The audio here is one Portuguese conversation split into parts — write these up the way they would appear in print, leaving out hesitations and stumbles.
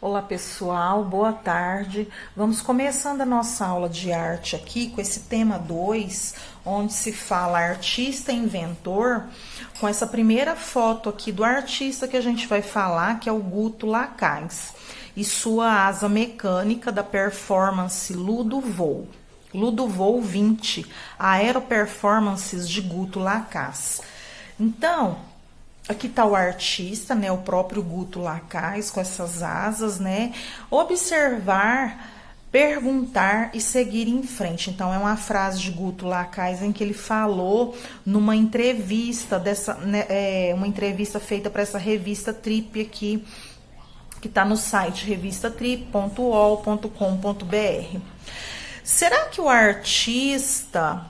Olá pessoal, boa tarde. Vamos começando a nossa aula de arte aqui com esse tema 2, onde se fala artista e inventor, com essa primeira foto aqui do artista que a gente vai falar, que é o Guto Lacaz, e sua asa mecânica da performance Ludovoo. Ludovoo 20, Aeroperformances de Guto Lacaz. Então, aqui está o artista, né, o próprio Guto Lacaz, com essas asas, né? Observar, perguntar e seguir em frente. Então, é uma frase de Guto Lacaz em que ele falou numa entrevista, uma entrevista feita para essa revista Trip aqui, que está no site revistatrip.ol.com.br. Será que o artista...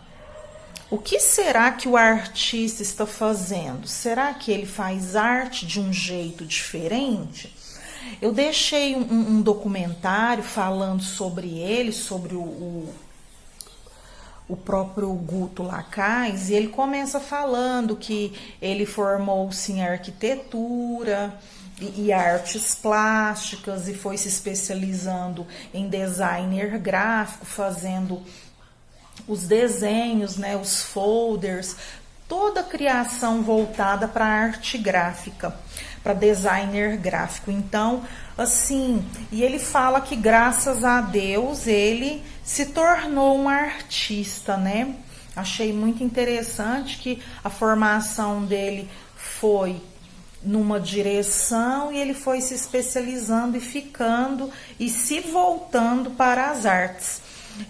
O que será que o artista está fazendo? Será que ele faz arte de um jeito diferente? Eu deixei um documentário falando sobre ele, sobre o próprio Guto Lacaz, e ele começa falando que ele formou-se em arquitetura e artes plásticas e foi se especializando em designer gráfico, fazendo os desenhos, né, os folders, toda a criação voltada para arte gráfica, para designer gráfico. Então, assim, e ele fala que graças a Deus ele se tornou um artista, né? Achei muito interessante que a formação dele foi numa direção e ele foi se especializando e ficando e se voltando para as artes.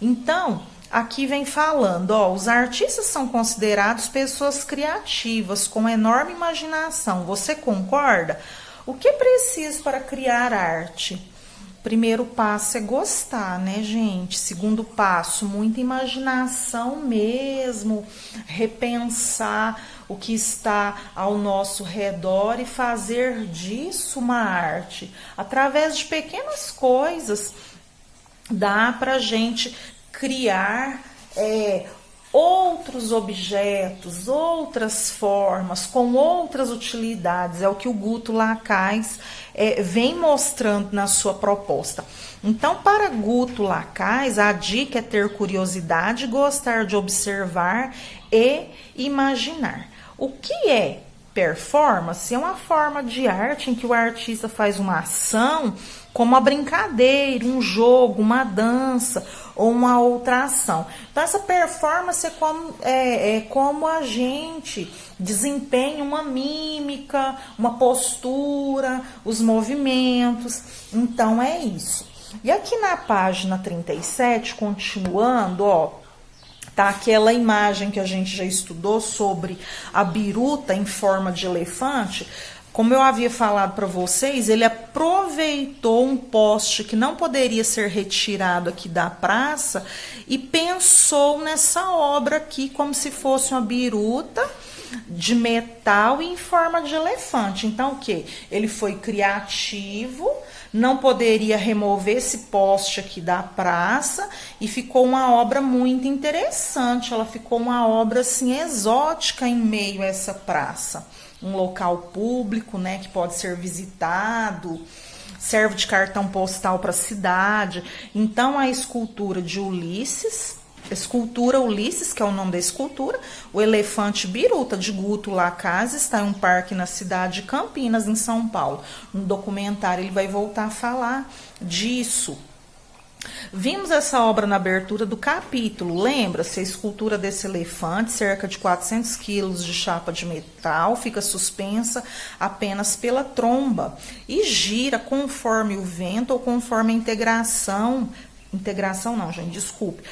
Então, aqui vem falando, os artistas são considerados pessoas criativas, com enorme imaginação. Você concorda? O que é preciso para criar arte? Primeiro passo é gostar, né, gente? Segundo passo, muita imaginação mesmo, repensar o que está ao nosso redor e fazer disso uma arte. Através de pequenas coisas, dá pra gente criar outros objetos, outras formas, com outras utilidades. É o que o Guto Lacaz vem mostrando na sua proposta. Então, para Guto Lacaz, a dica é ter curiosidade, gostar de observar e imaginar. O que é performance? É uma forma de arte em que o artista faz uma ação como uma brincadeira, um jogo, uma dança ou uma outra ação. Então, essa performance é como a gente desempenha uma mímica, uma postura, os movimentos. Então, é isso. E aqui na página 37, continuando, tá aquela imagem que a gente já estudou sobre a biruta em forma de elefante. Como eu havia falado para vocês, ele aproveitou um poste que não poderia ser retirado aqui da praça e pensou nessa obra aqui como se fosse uma biruta de metal em forma de elefante. Então, o que? Ele foi criativo, não poderia remover esse poste aqui da praça e ficou uma obra muito interessante. Ela ficou uma obra assim exótica em meio a essa praça. Um local público, né, que pode ser visitado, serve de cartão postal para a cidade. Então, a escultura de Ulisses, que é o nome da escultura, o elefante biruta de Guto Lacaz, está em um parque na cidade de Campinas, em São Paulo. No documentário ele vai voltar a falar disso. Vimos essa obra na abertura do capítulo, lembra-se? A escultura desse elefante, cerca de 400 quilos de chapa de metal, fica suspensa apenas pela tromba e gira conforme o vento ou conforme a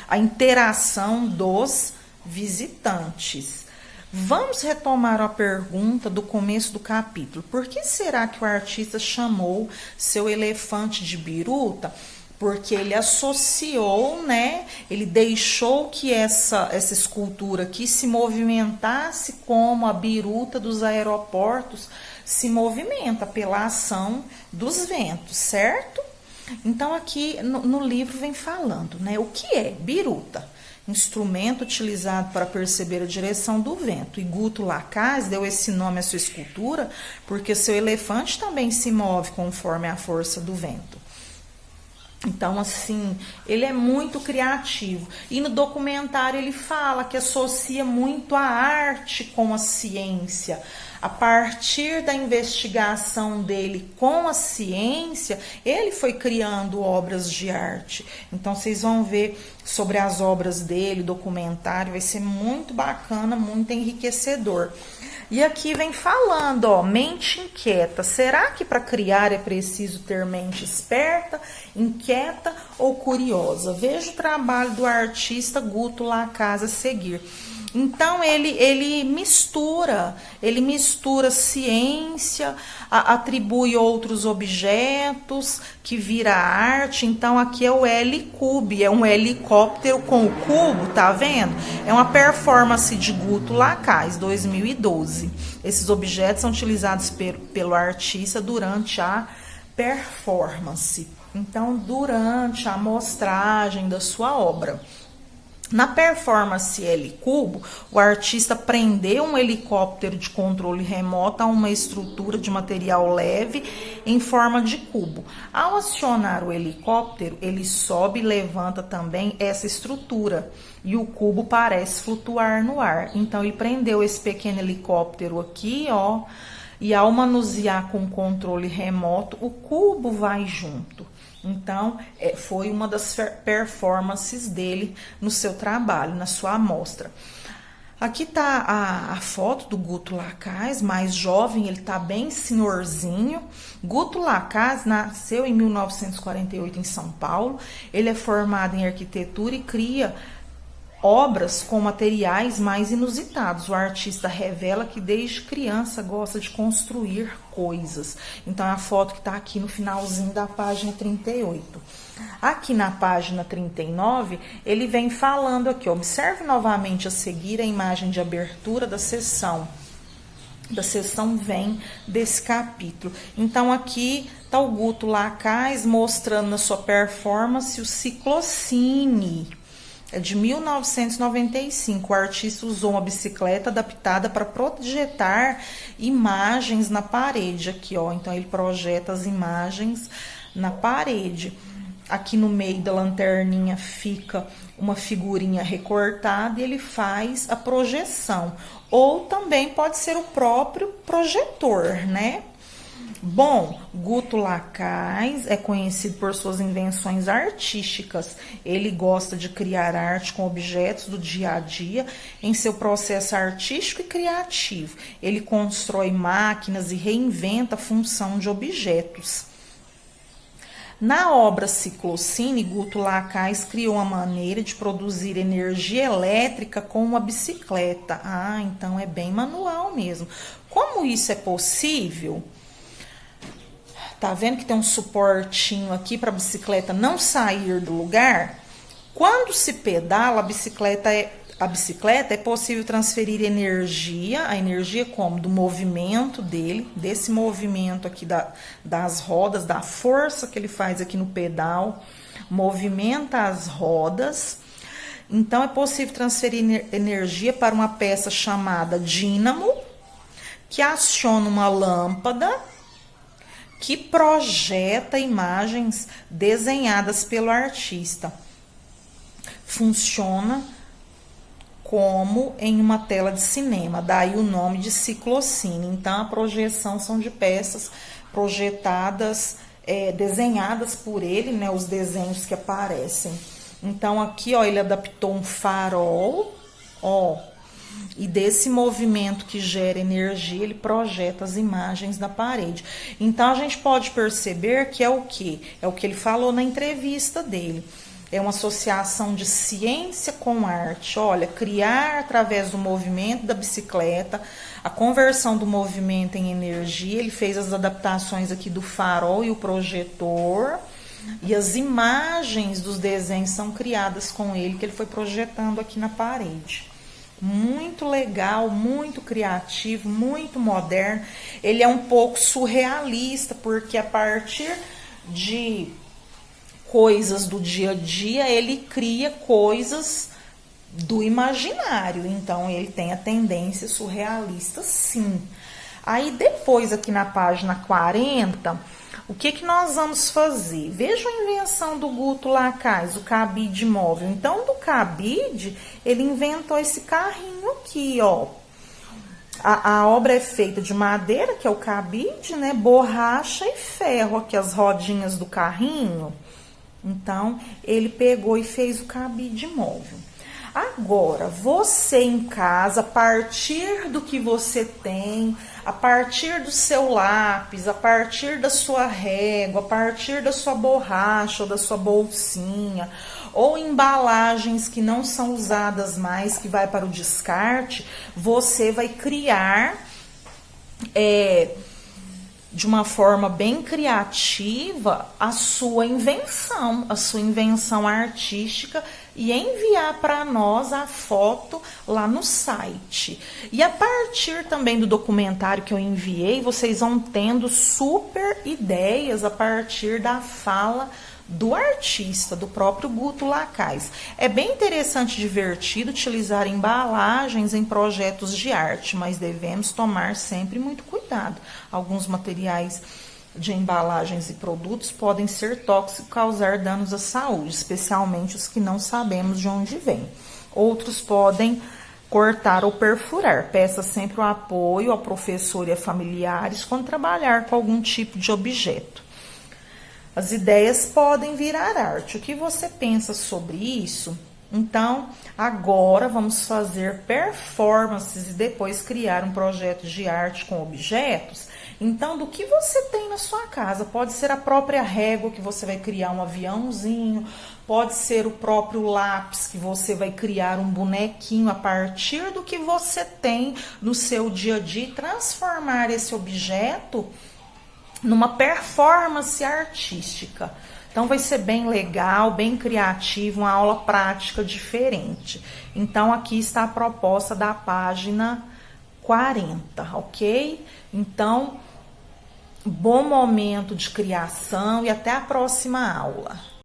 a interação dos visitantes. Vamos retomar a pergunta do começo do capítulo. Por que será que o artista chamou seu elefante de biruta? Porque ele associou, né? Ele deixou que essa escultura aqui se movimentasse como a biruta dos aeroportos se movimenta pela ação dos ventos, certo? Então, aqui no livro vem falando, né? O que é biruta? Instrumento utilizado para perceber a direção do vento. E Guto Lacaz deu esse nome à sua escultura porque seu elefante também se move conforme a força do vento. Então, assim, ele é muito criativo. E no documentário ele fala que associa muito a arte com a ciência. A partir da investigação dele com a ciência, ele foi criando obras de arte. Então, vocês vão ver sobre as obras dele, documentário, vai ser muito bacana, muito enriquecedor. E aqui vem falando, ó, mente inquieta. Será que para criar é preciso ter mente esperta, inquieta ou curiosa? Veja o trabalho do artista Guto Lacasa a seguir. Então ele mistura ciência, atribui outros objetos que vira arte. Então aqui é o Helicube, é um helicóptero com o cubo, tá vendo? É uma performance de Guto Lacaz, 2012. Esses objetos são utilizados pelo artista durante a performance. Então, durante a amostragem da sua obra. Na performance Helicubo, o artista prendeu um helicóptero de controle remoto a uma estrutura de material leve em forma de cubo. Ao acionar o helicóptero, ele sobe e levanta também essa estrutura e o cubo parece flutuar no ar. Então ele prendeu esse pequeno helicóptero aqui, ó, e ao manusear com controle remoto, o cubo vai junto. Então, foi uma das performances dele no seu trabalho, na sua amostra. Aqui está a foto do Guto Lacaz, mais jovem, ele está bem senhorzinho. Guto Lacaz nasceu em 1948 em São Paulo. Ele é formado em arquitetura e cria obras com materiais mais inusitados. O artista revela que desde criança gosta de construir coisas. Então, é a foto que está aqui no finalzinho da página 38. Aqui na página 39, ele vem falando aqui, observe novamente a seguir a imagem de abertura da sessão vem desse capítulo. Então, aqui está o Guto Lacaz mostrando na sua performance o ciclocine. É de 1995. O artista usou uma bicicleta adaptada para projetar imagens na parede. Aqui, ó. Então, ele projeta as imagens na parede. Aqui no meio da lanterninha fica uma figurinha recortada e ele faz a projeção. Ou também pode ser o próprio projetor, né? Bom, Guto Lacaz é conhecido por suas invenções artísticas. Ele gosta de criar arte com objetos do dia a dia em seu processo artístico e criativo. Ele constrói máquinas e reinventa a função de objetos. Na obra Ciclocine, Guto Lacaz criou uma maneira de produzir energia elétrica com uma bicicleta. Ah, então é bem manual mesmo. Como isso é possível? Tá vendo que tem um suportinho aqui para a bicicleta não sair do lugar? Quando se pedala, a bicicleta é possível transferir energia, a energia como? Do movimento dele, desse movimento aqui das rodas, da força que ele faz aqui no pedal, movimenta as rodas. Então, é possível transferir energia para uma peça chamada dínamo, que aciona uma lâmpada, que projeta imagens desenhadas pelo artista. Funciona como em uma tela de cinema, daí o nome de ciclocine. Então, a projeção são de peças projetadas, desenhadas por ele, né, os desenhos que aparecem. Então, aqui, ó, ele adaptou um farol, ó, e desse movimento que gera energia, ele projeta as imagens na parede. Então, a gente pode perceber que é o quê? É o que ele falou na entrevista dele. É uma associação de ciência com arte. Olha, criar através do movimento da bicicleta, a conversão do movimento em energia. Ele fez as adaptações aqui do farol e o projetor. E as imagens dos desenhos são criadas com ele, que ele foi projetando aqui na parede. Muito legal, muito criativo, muito moderno. Ele é um pouco surrealista, porque a partir de coisas do dia a dia, ele cria coisas do imaginário. Então, ele tem a tendência surrealista, sim. Aí, depois, aqui na página 40, O que nós vamos fazer? Veja a invenção do Guto Lacaz, o cabide móvel. Então, do cabide, ele inventou esse carrinho aqui, ó. A obra é feita de madeira, que é o cabide, né? Borracha e ferro, aqui as rodinhas do carrinho. Então, ele pegou e fez o cabide móvel. Agora, você em casa, a partir do que você tem, a partir do seu lápis, a partir da sua régua, a partir da sua borracha ou da sua bolsinha, ou embalagens que não são usadas mais, que vai para o descarte, você vai criar de uma forma bem criativa a sua invenção artística e enviar para nós a foto lá no site. E a partir também do documentário que eu enviei, vocês vão tendo super ideias a partir da fala do artista, do próprio Guto Lacaz. É bem interessante e divertido utilizar embalagens em projetos de arte, mas devemos tomar sempre muito cuidado. Alguns materiais de embalagens e produtos podem ser tóxicos e causar danos à saúde, especialmente os que não sabemos de onde vêm. Outros podem cortar ou perfurar. Peça sempre o apoio ao professor e a familiares quando trabalhar com algum tipo de objeto. As ideias podem virar arte. O que você pensa sobre isso? Então, agora vamos fazer performances e depois criar um projeto de arte com objetos. Então, do que você tem na sua casa? Pode ser a própria régua, que você vai criar um aviãozinho. Pode ser o próprio lápis, que você vai criar um bonequinho a partir do que você tem no seu dia a dia e transformar esse objeto numa performance artística. Então, vai ser bem legal, bem criativo, uma aula prática diferente. Então, aqui está a proposta da página 40, ok? Então, bom momento de criação e até a próxima aula.